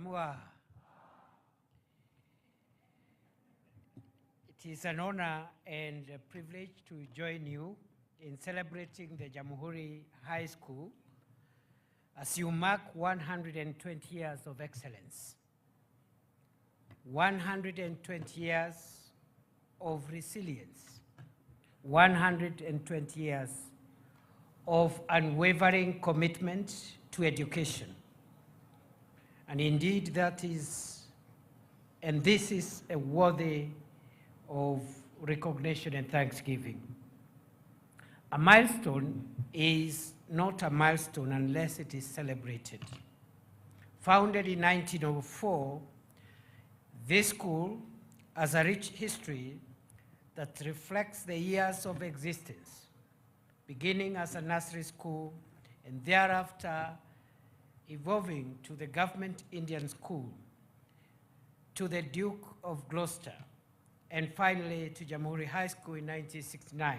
Jamhuri. It is an honor and a privilege to join you in celebrating the Jamhuri High School as you mark 120 years of excellence, 120 years of resilience, 120 years of unwavering commitment to education. And indeed this is a worthy of recognition and thanksgiving. A milestone is not a milestone unless it is celebrated. Founded in 1904, this school has a rich history that reflects the years of existence, beginning as a nursery school and thereafter evolving to the Government Indian School, to the Duke of Gloucester, and finally to Jamhuri High School in 1969.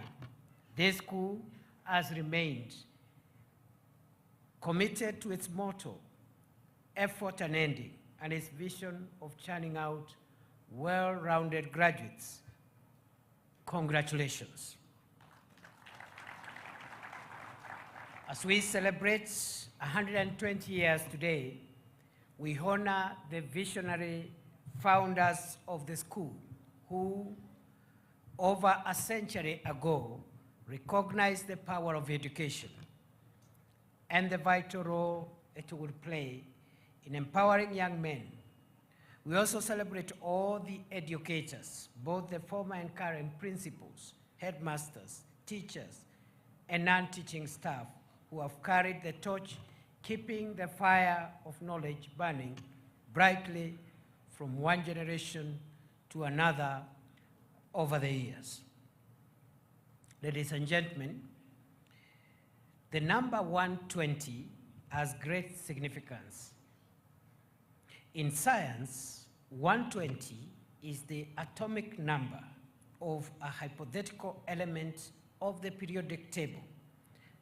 This school has remained committed to its motto, effort unending, and its vision of churning out well-rounded graduates. Congratulations. As we celebrate 120 years today, we honor the visionary founders of the school who, over a century ago, recognized the power of education and the vital role it would play in empowering young men. We also celebrate all the educators, both the former and current principals, headmasters, teachers, and non-teaching staff who have carried the torch, keeping the fire of knowledge burning brightly from one generation to another over the years. Ladies and gentlemen, the number 120 has great significance. In science, 120 is the atomic number of a hypothetical element of the periodic table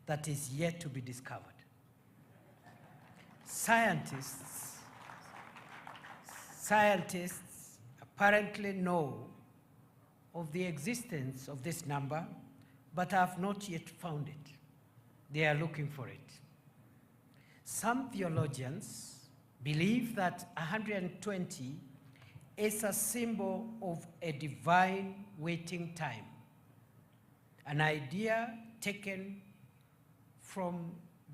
that is yet to be discovered. Scientists apparently know of the existence of this number, but have not yet found it. They are looking for it. Some theologians believe that 120 is a symbol of a divine waiting time, an idea taken from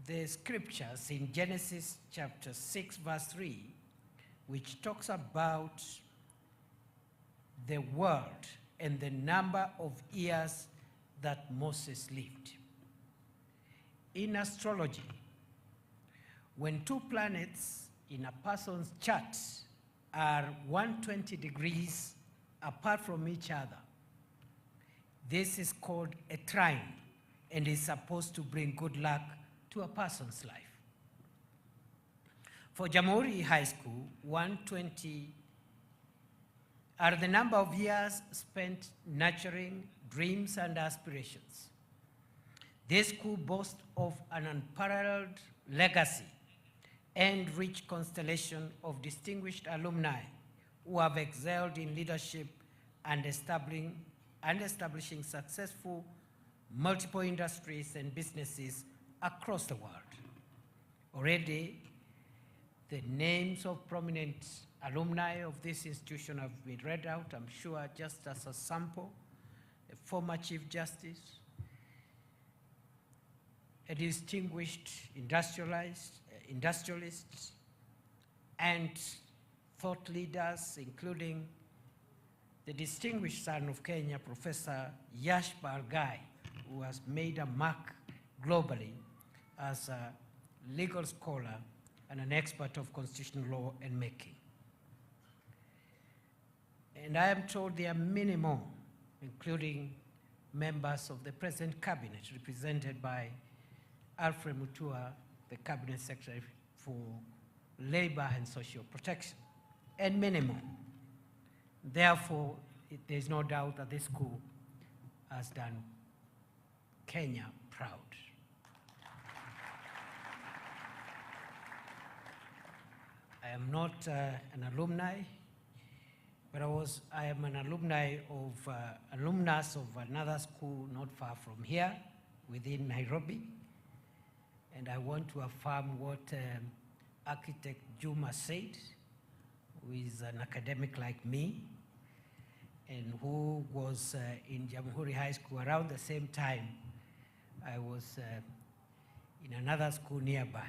the scriptures in Genesis chapter 6, verse 3, which talks about the world and the number of years that Moses lived. In astrology, when two planets in a person's chart are 120 degrees apart from each other, this is called a trine and is supposed to bring good luck to a person's life. For Jamhuri High School, 120 are the number of years spent nurturing dreams and aspirations. This school boasts of an unparalleled legacy and rich constellation of distinguished alumni who have excelled in leadership and establishing successful multiple industries and businesses across the world. Already, the names of prominent alumni of this institution have been read out, I'm sure, just as a sample. A former Chief Justice, a distinguished industrialists, and thought leaders, including the distinguished son of Kenya, Professor Yash Bargai, who has made a mark globally as a legal scholar and an expert of constitutional law and making. And I am told there are many more, including members of the present cabinet, represented by Alfred Mutua, the Cabinet Secretary for Labor and Social Protection, and many more. Therefore, there is no doubt that this school has done Kenya proud. I am not an alumni, but I am an alumnus of another school not far from here, within Nairobi. And I want to affirm what architect Juma said, who is an academic like me, and who was in Jamhuri High School around the same time I was in another school nearby.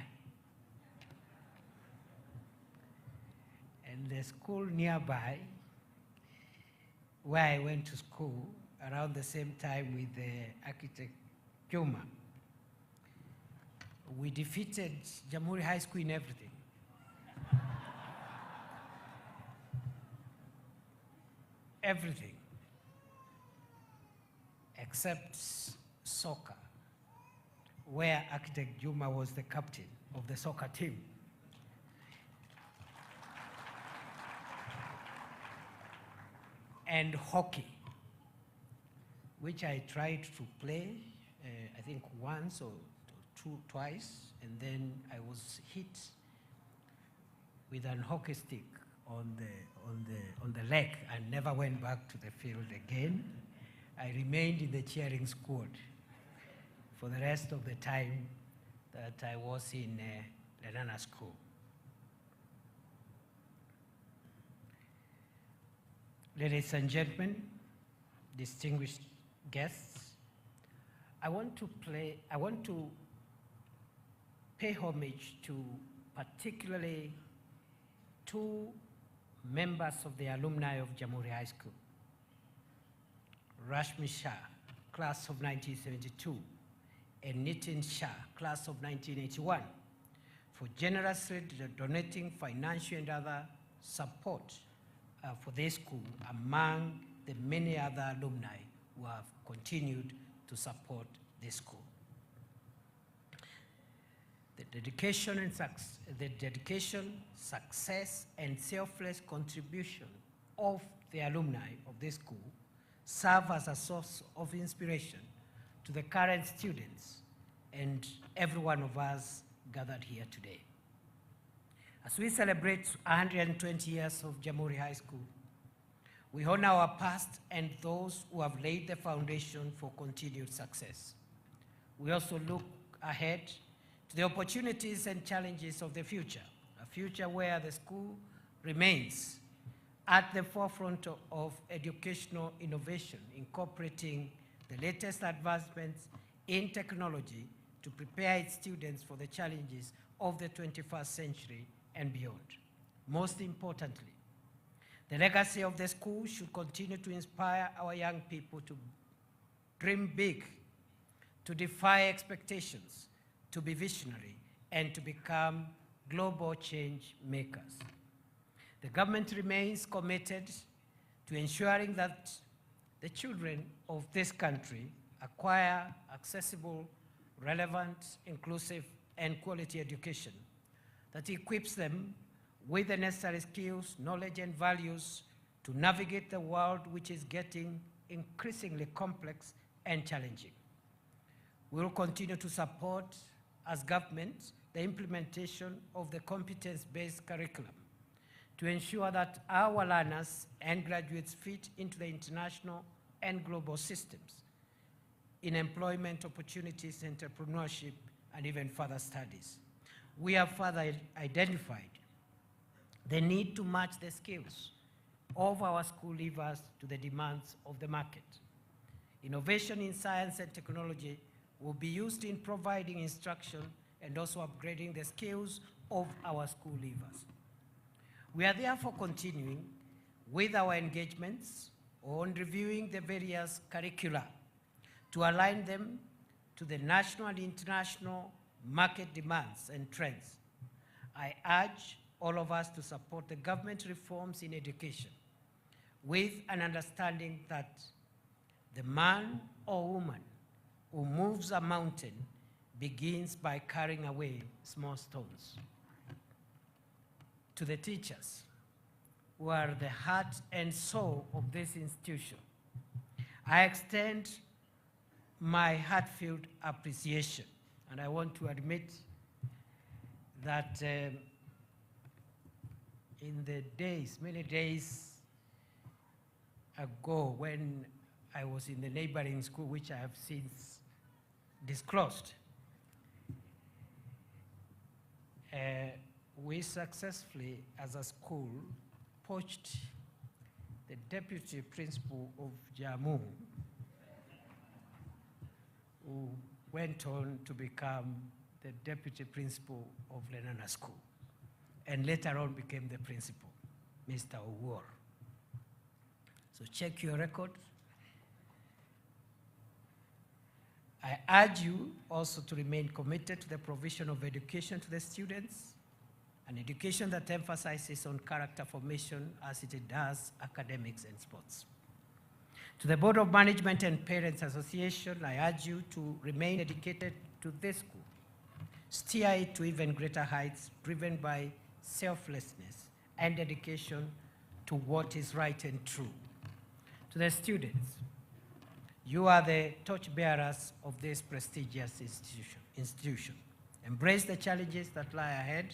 And the school nearby, where I went to school around the same time with the architect Juma, we defeated Jamhuri High School in everything. Everything, except soccer, where architect Juma was the captain of the soccer team. And hockey, which I tried to play, I think once or twice, and then I was hit with an hockey stick on the leg and never went back to the field again. I remained in the cheering squad for the rest of the time that I was in Lenana School. Ladies and gentlemen, distinguished guests, I want to pay homage to particularly two members of the alumni of Jamhuri High School. Rashmi Shah, class of 1972, and Nitin Shah, class of 1981, for generously donating financial and other support for this school, among the many other alumni who have continued to support this school. The dedication, success, and selfless contribution of the alumni of this school serve as a source of inspiration to the current students and every one of us gathered here today. As we celebrate 120 years of Jamhuri High School, we honor our past and those who have laid the foundation for continued success. We also look ahead to the opportunities and challenges of the future, a future where the school remains at the forefront of educational innovation, incorporating the latest advancements in technology to prepare its students for the challenges of the 21st century and beyond. Most importantly, the legacy of the school should continue to inspire our young people to dream big, to defy expectations, to be visionary, and to become global change makers. The government remains committed to ensuring that the children of this country acquire accessible, relevant, inclusive, and quality education that equips them with the necessary skills, knowledge, and values to navigate the world, which is getting increasingly complex and challenging. We will continue to support, as government, the implementation of the competence-based curriculum to ensure that our learners and graduates fit into the international and global systems in employment opportunities, entrepreneurship, and even further studies. We have further identified the need to match the skills of our school leavers to the demands of the market. Innovation in science and technology will be used in providing instruction and also upgrading the skills of our school leavers. We are therefore continuing with our engagements on reviewing the various curricula to align them to the national and international market demands and trends. I urge all of us to support the government reforms in education with an understanding that the man or woman who moves a mountain begins by carrying away small stones. To the teachers, who are the heart and soul of this institution, I extend my heartfelt appreciation, and I want to admit that in the days, many days ago, when I was in the neighboring school, which I have since disclosed, we successfully, as a school, poached the deputy principal of Jamhuri, who went on to become the deputy principal of Lenana School, and later on became the principal, Mr. Owuor. So check your record. I urge you also to remain committed to the provision of education to the students, an education that emphasizes on character formation as it does academics and sports. To the Board of Management and Parents Association, I urge you to remain dedicated to this school, steer it to even greater heights, driven by selflessness and dedication to what is right and true. To the students, you are the torchbearers of this prestigious institution. Embrace the challenges that lie ahead,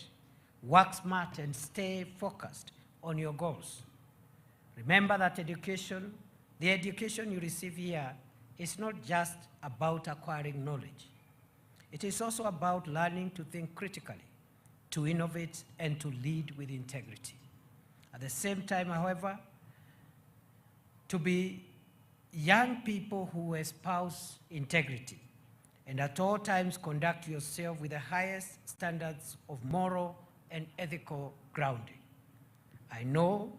work smart and stay focused on your goals. Remember that the education you receive here is not just about acquiring knowledge. It is also about learning to think critically, to innovate, and to lead with integrity. At the same time, however, to be young people who espouse integrity and at all times conduct yourself with the highest standards of moral and ethical grounding. I know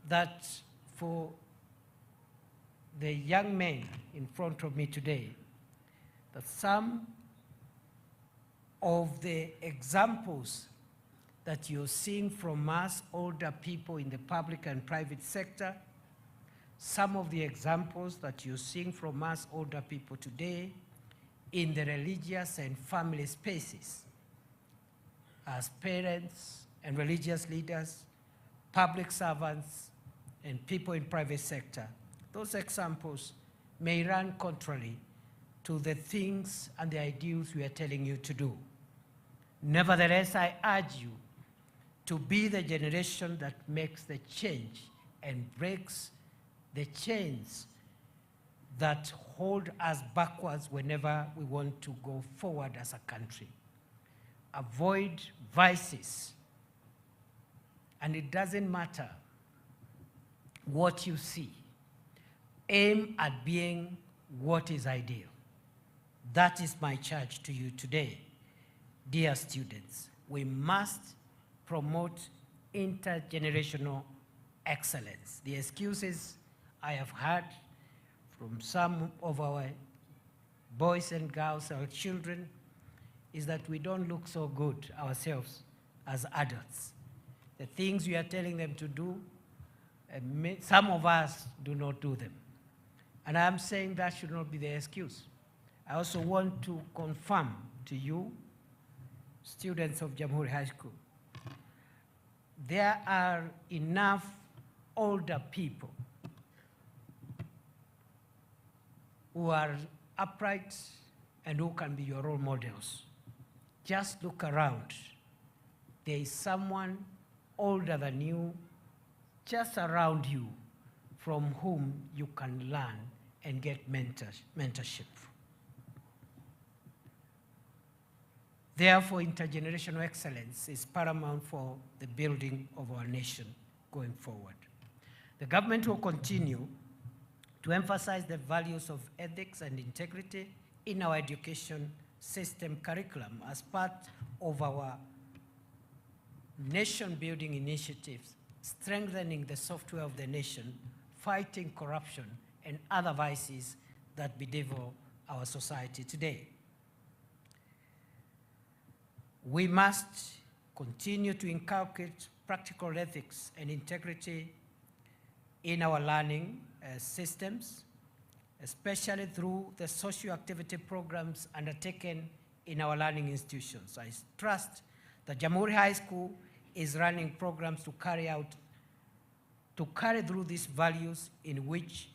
that for the young men in front of me today, that some of the examples that you're seeing from us, older people in the public and private sector, some of the examples that you're seeing from us, older people today, in the religious and family spaces, as parents and religious leaders, public servants, and people in private sector, those examples may run contrary to the things and the ideals we are telling you to do. Nevertheless, I urge you to be the generation that makes the change and breaks the chains that hold us backwards whenever we want to go forward as a country. Avoid vices, and it doesn't matter what you see. Aim at being what is ideal. That is my charge to you today. Dear students, we must promote intergenerational excellence. The excuses I have heard from some of our boys and girls, our children, is that we don't look so good ourselves as adults. The things we are telling them to do, some of us do not do them. And I'm saying that should not be the excuse. I also want to confirm to you, students of Jamhuri High School, there are enough older people who are upright and who can be your role models. Just look around. There is someone older than you, just around you, from whom you can learn and get mentorship. Therefore, intergenerational excellence is paramount for the building of our nation going forward. The government will continue to emphasize the values of ethics and integrity in our education system curriculum as part of our nation-building initiatives, strengthening the software of the nation, fighting corruption and other vices that bedevil our society today. We must continue to inculcate practical ethics and integrity in our learning systems, especially through the socio-activity programs undertaken in our learning institutions. I trust that Jamhuri High School is running programs to carry through these values, in which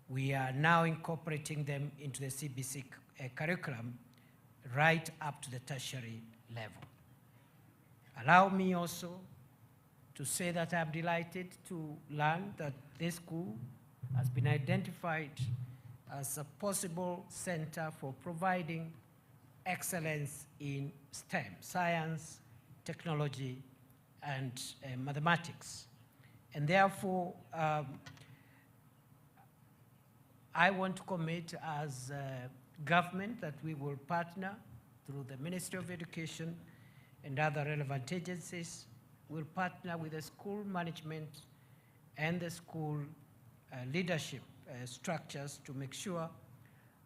we are now incorporating them into the CBC curriculum right up to the tertiary level. Allow me also to say that I'm delighted to learn that this school has been identified as a possible center for providing excellence in STEM, science, technology, and mathematics. And therefore, I want to commit as government that we will partner through the Ministry of Education and other relevant agencies. We'll partner with the school management and the school leadership structures to make sure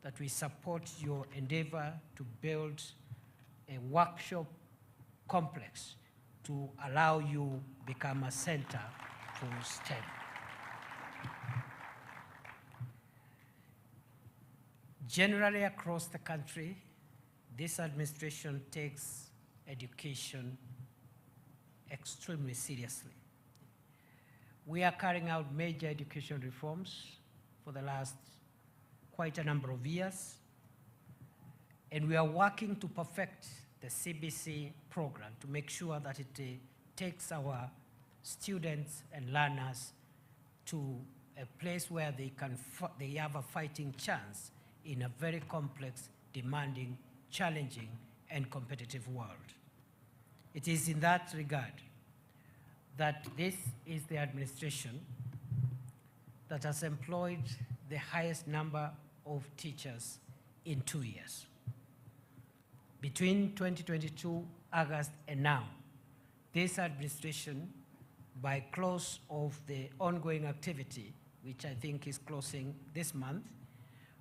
that we support your endeavor to build a workshop complex to allow you become a center for STEM. Generally across the country, this administration takes education extremely seriously. We are carrying out major education reforms for the last quite a number of years, and we are working to perfect the CBC program to make sure that it takes our students and learners to a place where they have a fighting chance in a very complex, demanding, challenging, and competitive world. It is in that regard that this is the administration that has employed the highest number of teachers in 2 years. Between 2022, August, and now, this administration, by close of the ongoing activity, which I think is closing this month,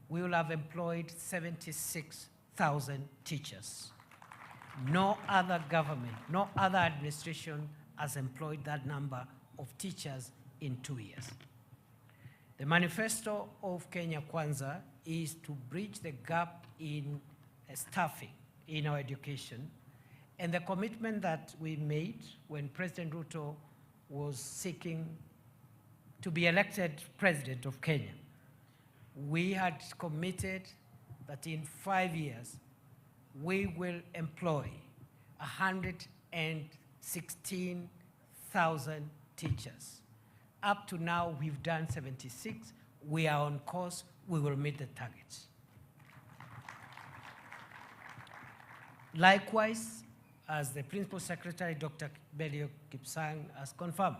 we will have employed 76,000 teachers. No other government, no other administration has employed that number of teachers in 2 years. The manifesto of Kenya Kwanza is to bridge the gap in staffing in our education, and the commitment that we made when President Ruto was seeking to be elected president of Kenya. We had committed that in 5 years, we will employ 116,000 teachers. Up to now, we've done 76. We are on course. We will meet the targets. Likewise, as the Principal Secretary, Dr. Belio Kipsang, has confirmed,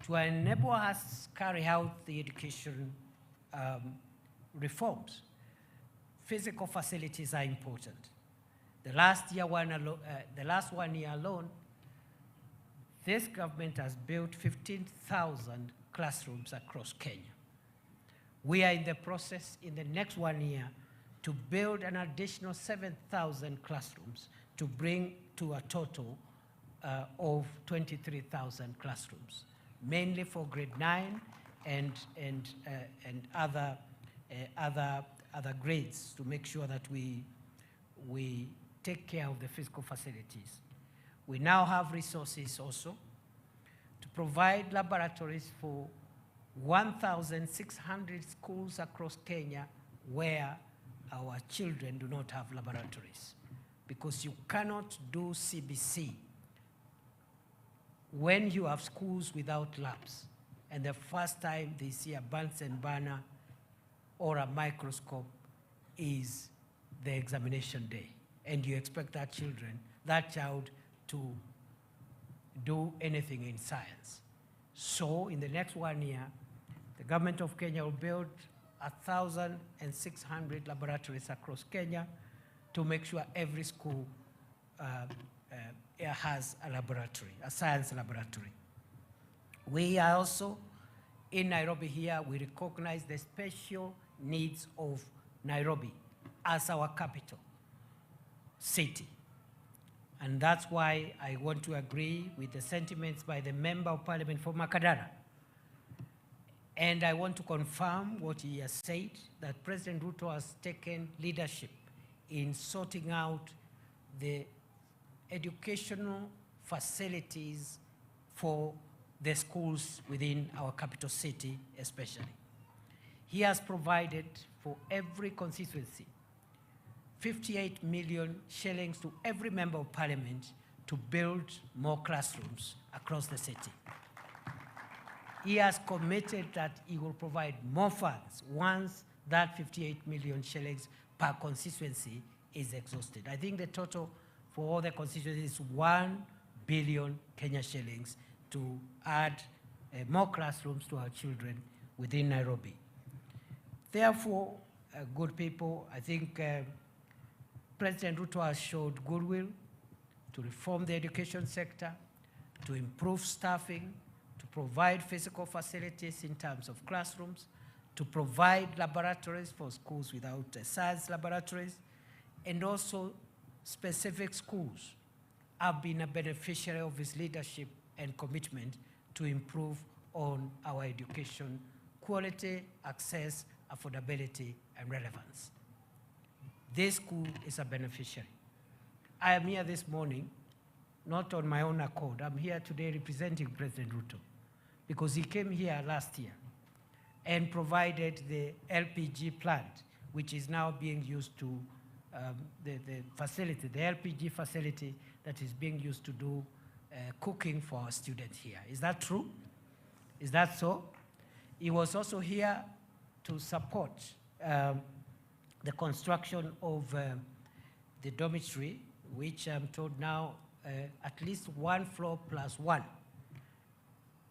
to enable us to carry out the education reforms, physical facilities are important. The last 1 year alone, this government has built 15,000 classrooms across Kenya. We are in the process in the next 1 year to build an additional 7,000 classrooms to bring to a total of 23,000 classrooms, mainly for grade 9 and other grades, to make sure that we take care of the physical facilities. We now have resources also to provide laboratories for 1,600 schools across Kenya where our children do not have laboratories, because you cannot do CBC when you have schools without labs, and the first time they see a Bunsen burner or a microscope is the examination day, and you expect that child to do anything in science. So in the next 1 year, the government of Kenya will build 1,600 laboratories across Kenya to make sure every school has a laboratory, a science laboratory. We are also, in Nairobi here, we recognize the special needs of Nairobi as our capital city. And that's why I want to agree with the sentiments by the Member of Parliament for Makadara. And I want to confirm what he has said, that President Ruto has taken leadership in sorting out the educational facilities for the schools within our capital city especially. He has provided for every constituency 58 million shillings to every member of parliament to build more classrooms across the city. He has committed that he will provide more funds once that 58 million shillings per constituency is exhausted. I think the total for all the constituencies is 1 billion Kenya shillings to add more classrooms to our children within Nairobi. Therefore, good people, I think President Ruto has showed goodwill to reform the education sector, to improve staffing, to provide physical facilities in terms of classrooms, to provide laboratories for schools without science laboratories, and also specific schools have been a beneficiary of his leadership and commitment to improve on our education quality, access, affordability, and relevance. This school is a beneficiary. I am here this morning, not on my own accord. I'm here today representing President Ruto because he came here last year and provided the LPG plant, which is now being used to, the facility, the LPG facility that is being used to do cooking for our students here. Is that true? Is that so? He was also here to support the construction of the dormitory, which I'm told now at least 1 floor plus 1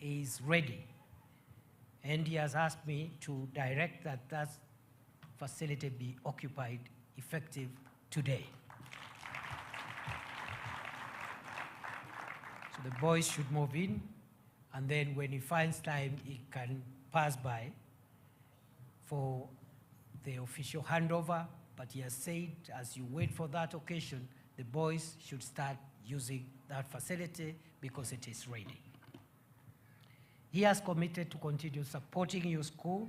is ready. And he has asked me to direct that that facility be occupied effective today. So the boys should move in, and then when he finds time, he can pass by for the official handover. But he has said, as you wait for that occasion, the boys should start using that facility because it is ready. He has committed to continue supporting your school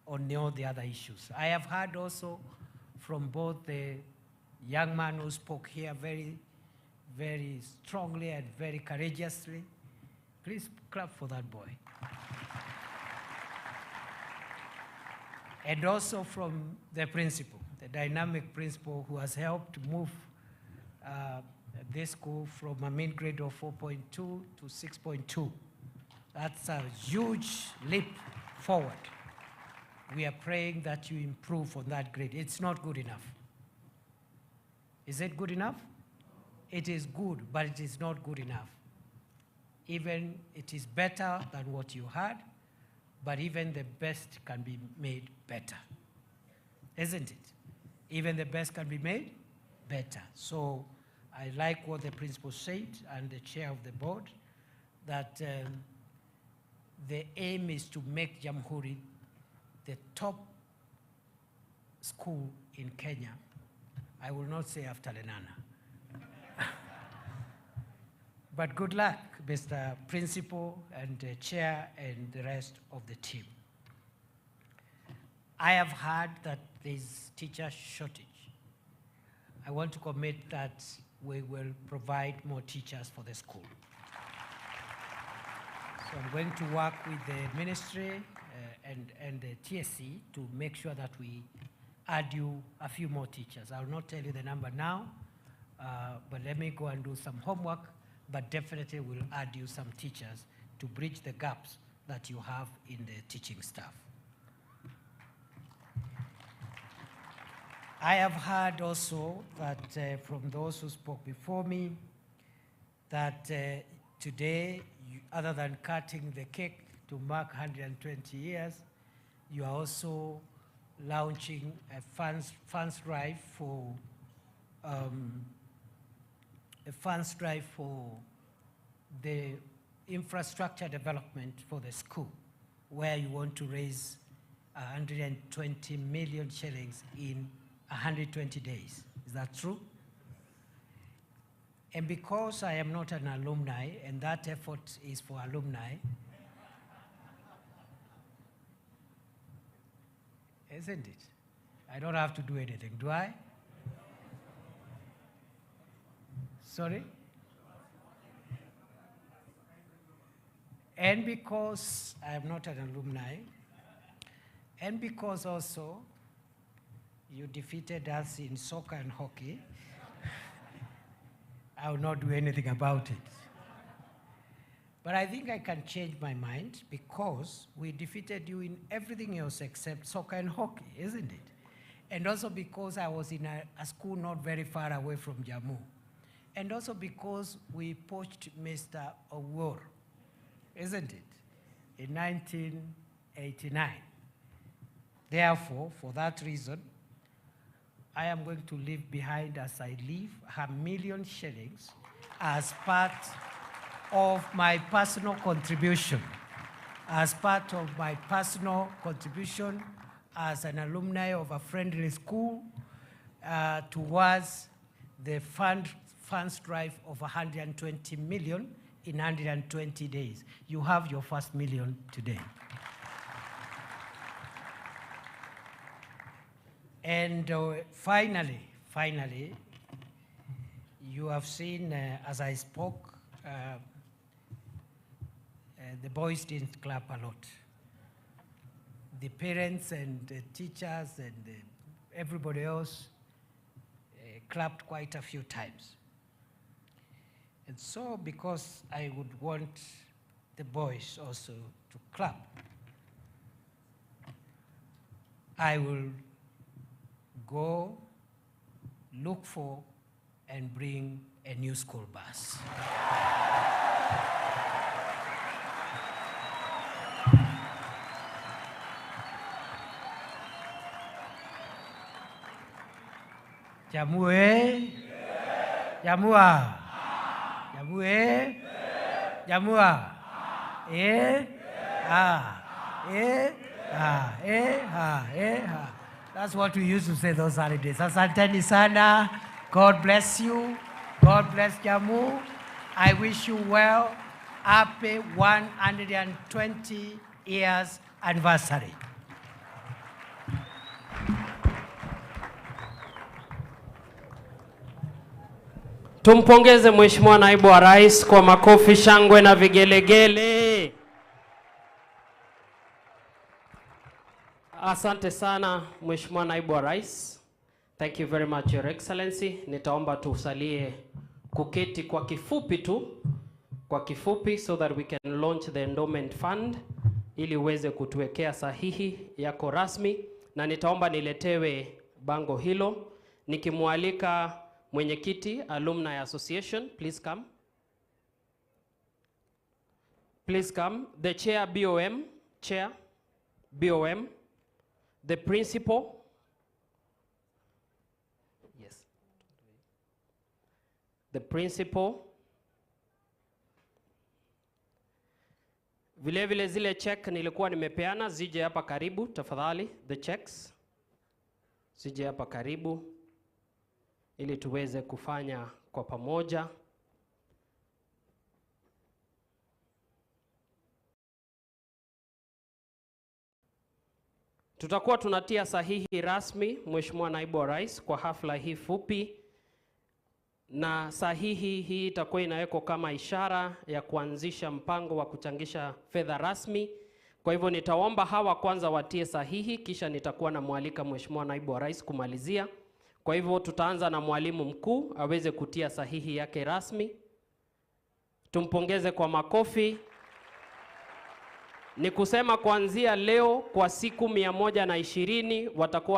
on all the other issues. I have heard also from both the young man who spoke here very, very strongly and very courageously. Please clap for that boy. And also from the principal, the dynamic principal who has helped move this school from a mean grade of 4.2 to 6.2. That's a huge leap forward. We are praying that you improve on that grade. It's not good enough. Is it good enough? It is good, but it is not good enough. Even it is better than what you had, but even the best can be made better. Isn't it? Even the best can be made better. So I like what the principal said and the chair of the board, that the aim is to make Jamhuri the top school in Kenya. I will not say after Lenana. But good luck, Mr. Principal and the chair and the rest of the team. I have heard that there's teacher shortage. I want to commit that we will provide more teachers for the school. So I'm going to work with the ministry and the TSC to make sure that we add you a few more teachers. I will not tell you the number now, but let me go and do some homework, but definitely we'll add you some teachers to bridge the gaps that you have in the teaching staff. I have heard also that from those who spoke before me, that today, other than cutting the cake to mark 120 years, you are also launching a funds drive for the infrastructure development for the school, where you want to raise 120 million shillings in 120 days. Is that true? And because I am not an alumni, and that effort is for alumni, isn't it? I don't have to do anything, do I? Sorry? And because I am not an alumni, and because also you defeated us in soccer and hockey, I will not do anything about it. But I think I can change my mind because we defeated you in everything else except soccer and hockey, isn't it? And also because I was in a school not very far away from Jamhuri. And also because we poached Mr. Owuor, isn't it, in 1989. Therefore, for that reason, I am going to leave behind as I leave $1 million shillings as part of my personal contribution, as an alumni of a friendly school towards the funds drive of 120 million in 120 days. You have your first million today. And finally, you have seen, as I spoke, the boys didn't clap a lot. The parents and the teachers and everybody else clapped quite a few times. And so, because I would want the boys also to clap, I will go look for and bring a new school bus. Jamhuri, Jamhuri, Jamhuri, Jamhuri, That's what we used to say those holidays. Asanteni sana. God bless you. God bless Jamhuri. I wish you well. Happy 120 years anniversary. Tumpongeze Mheshimiwa Naibu wa Rais kwa makofi, shangwe na vigelegele. Asante sana Mheshimiwa Naibu wa Rais. Thank you very much, Your Excellency. Nitaomba tusalie kuketi kwa kifupi tu, so that we can launch the endowment fund ili uweze kutuwekea sahihi yako rasmi, na nitaomba niletewe bango hilo nikimwalika Mwenyekiti Alumni Association, please come. Please come. The chair BOM, the principal. Yes. The principal. Vile zile check nilikuwa nimepeana zije hapa karibu tafadhali, the checks. Zije hapa karibu ili tuweze kufanya kwa pamoja. Tutakuwa tunatia sahihi rasmi Mheshimiwa Naibu wa Rais kwa hafla hii fupi, na sahihi hii itakuwa inawekwa kama ishara ya kuanzisha mpango wa kuchangisha fedha rasmi. Kwa hivyo nitaomba hawa kwanza watie sahihi, kisha nitakuwa na mwalika Mheshimiwa Naibu wa Rais kumalizia. Kwa hivyo tutaanza na mwalimu mkuu aweze kutia sahihi yake rasmi. Tumpongeze kwa makofi. Ni kusema kuanzia leo kwa siku 120 watakuwa